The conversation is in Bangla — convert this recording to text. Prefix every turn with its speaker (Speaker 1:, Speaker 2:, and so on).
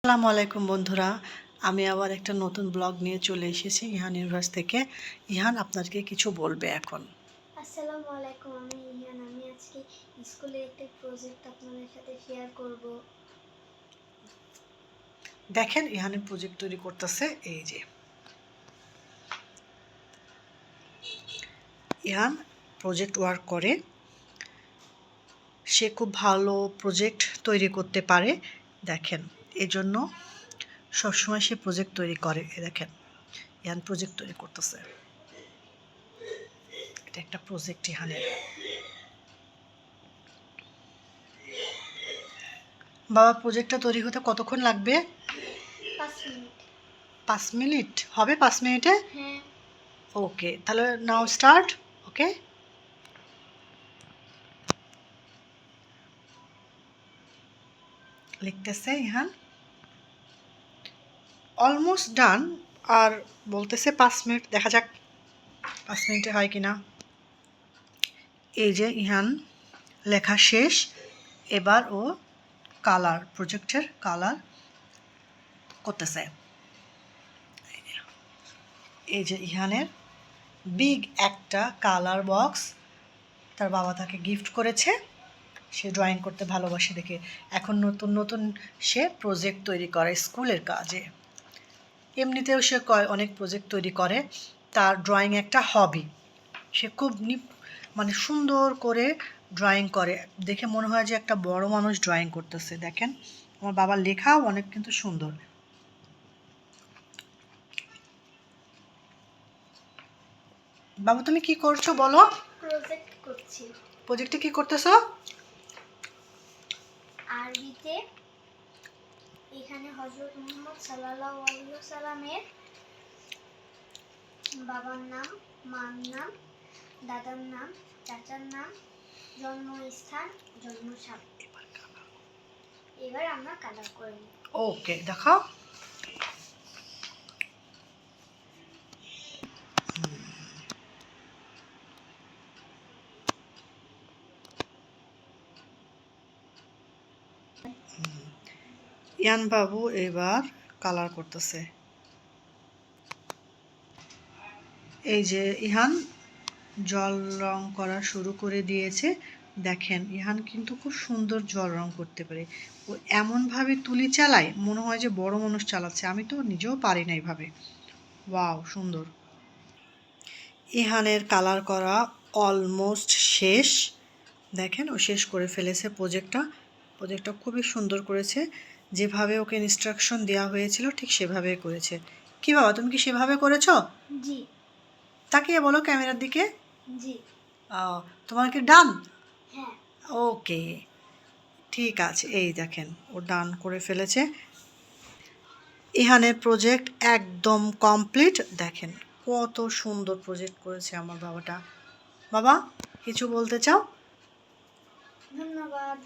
Speaker 1: আসসালামু আলাইকুম বন্ধুরা, আমি আবার একটা নতুন ব্লগ নিয়ে চলে এসেছি ইহান ইউনিভার্স থেকে। ইহান আপনাদেরকে কিছু বলবে এখন।
Speaker 2: আসসালামু আলাইকুম, আমি ইহান। আমি আজকে স্কুলে একটা প্রজেক্ট আপনাদের সাথে শেয়ার করব।
Speaker 1: দেখেন ইহানের প্রজেক্ট তৈরি করতেছে। এই যে ইহান প্রজেক্ট ওয়ার্ক করে, সে খুব ভালো প্রজেক্ট তৈরি করতে পারে। দেখেন এজন্য সবসময় সে প্রজেক্ট তৈরি করে। দেখেন ইহান প্রজেক্ট তৈরি করতেছে। এটা একটা প্রজেক্ট ইহানের। বাবা, প্রজেক্টটা তৈরি হতে কতক্ষণ লাগবে?
Speaker 2: 5 মিনিট।
Speaker 1: 5 মিনিট হবে? 5 মিনিটে?
Speaker 2: হ্যাঁ।
Speaker 1: ওকে, তাহলে নাও স্টার্ট। ওকে, লিখতেছে ইহান অলমোস্ট ডান। আর বলতেছে 5 মিনিট, দেখা যাক 5 মিনিটে হয় কিনা। এই যে ইহান লেখা শেষ। এবার ও কালার, প্রজেক্টের কালার করতেছে। এই যে ইহানের বিগ একটা কালার বক্স তার বাবা তাকে গিফট করেছে। সে ড্রয়িং করতে ভালোবাসে দেখে এখন নতুন নতুন সে প্রজেক্ট তৈরি করে স্কুলের কাজে। এমনিতেও সে অনেক প্রজেক্ট তৈরি করে। তার ড্রয়িং একটা হবি। সে খুব মানে সুন্দর করে ড্রয়িং করে, দেখে মনে হয় যে একটা বড় মানুষ ড্রয়িং করতেছে। দেখেন আমার বাবার লেখাও অনেক কিন্তু সুন্দর। বাবু, তুমি কি করছো বলো?
Speaker 2: প্রজেক্ট করছি।
Speaker 1: প্রজেক্টে কি করতেছো?
Speaker 2: আরবিতে এখানে হযরত মুহাম্মদ সাল্লাল্লাহু আলাইহি ওয়াসাল্লামের বাবার নাম, মার নাম, দাদার নাম, চাচার নাম, জন্মস্থান, জন্মসাল। এবার আমরা কালার করে নিই।
Speaker 1: ওকে, দেখাও। ইয়ান বাবু এবার কালার করতেছে। এই যে ইহান জল রং করা শুরু করে দিয়েছে। দেখেন ইহান কিন্তু খুব সুন্দর জল রং করতে পারে। ও এমনভাবে তুলি চালায় মনে হয় যে বড় মানুষ চালাচ্ছে। আমি তো নিজেও পারি না এইভাবে। ওয়াও, সুন্দর। ইহানের কালার করা অলমোস্ট শেষ। দেখেন ও শেষ করে ফেলেছে প্রজেক্টটা খুবই সুন্দর করেছে। যেভাবে ওকে ইনস্ট্রাকশন দেওয়া হয়েছিল ঠিক সেভাবেই করেছে। কি বাবা, তুমি কি সেভাবে করেছো?
Speaker 2: জি।
Speaker 1: তাকিয়ে বলো ক্যামেরার দিকে।
Speaker 2: জি।
Speaker 1: তোমার কি ডান?
Speaker 2: হ্যাঁ।
Speaker 1: ওকে, ঠিক আছে। এই দেখেন ও ডান করে ফেলেছে। ইহানের প্রজেক্ট একদম কমপ্লিট। দেখেন কত সুন্দর প্রজেক্ট করেছে আমার বাবাটা। বাবা, কিছু বলতে চাও?
Speaker 2: ধন্যবাদ।